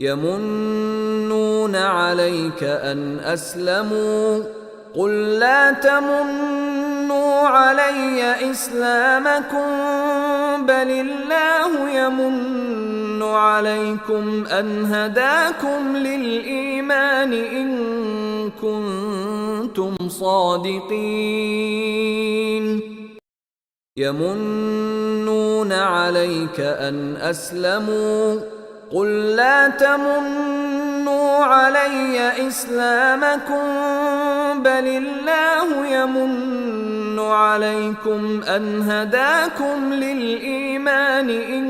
يمنون عليك أن أسلموا قل لا تمنوا علي إسلامكم بل الله يمن عليكم أن هداكم للإيمان إن كنتم صادقين يمنون عليك أن أسلموا قل لا تمنوا علي إسلامكم بل الله يمن عليكم أن هداكم للإيمان إن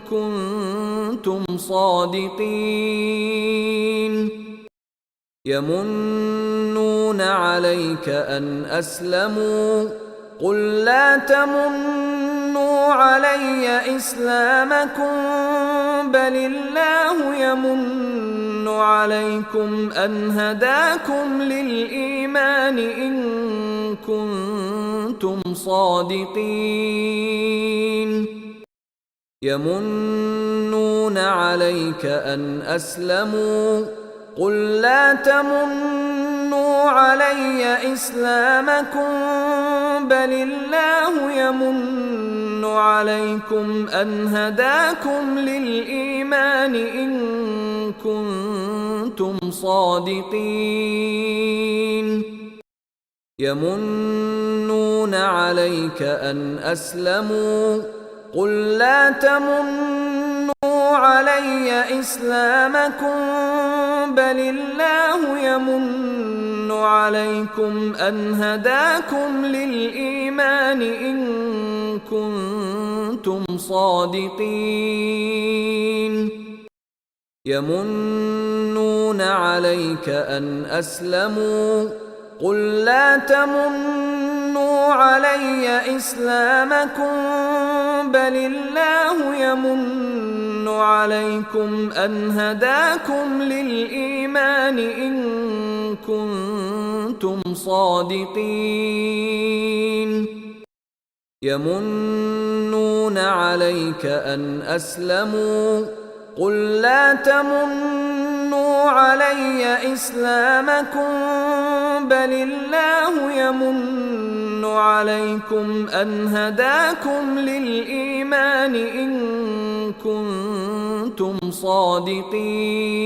كنتم صادقين يمنون عليك أن أسلموا قل لا تمنوا علي إسلامكم بل الله يمن عليكم أن هداكم للإيمان إن كنتم صادقين يمنون عليك أن أسلموا قل لا تمنوا علي إسلامكم بل الله يمن عليكم أن هداكم للإيمان إن كنتم صادقين يمنون عليك أن أسلموا قل لا تمنوا علي إسلامكم بل الله يمن عليكم أن هداكم للإيمان إن كنتم صادقين يمنون عليك أن أسلموا قل لا تمنوا علي إسلامكم بل الله يمن عليكم أن هداكم للإيمان إن كنتم صادقين يمنون عليك أن أسلموا قل لا تمنوا علي إسلامكم بل الله يمن عليكم أن هداكم للإيمان إن كنتم صادقين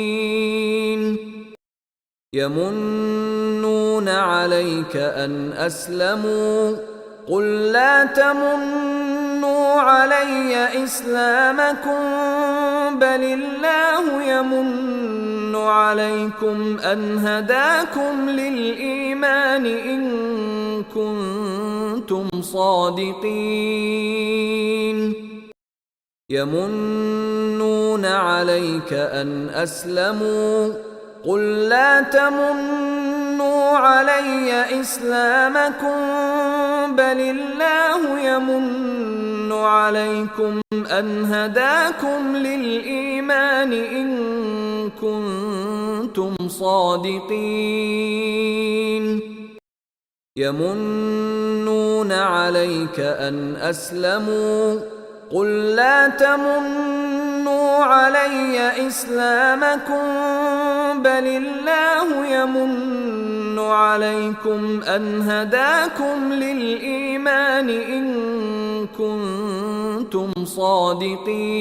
يمنون عليك أن أسلموا قل لا تمنوا علي إسلامكم بل الله يمن عليكم أن هداكم للإيمان إن كنتم صادقين يمنون عليك أن أسلموا قل لا تمنوا علي إسلامكم بل الله يمن عليكم أن هداكم للإيمان إن كنتم صادقين يمنون عليك أن أسلموا قل لا تمنوا علي إسلامكم بل الله يمن عليكم أن هداكم للإيمان إن كنتم صادقين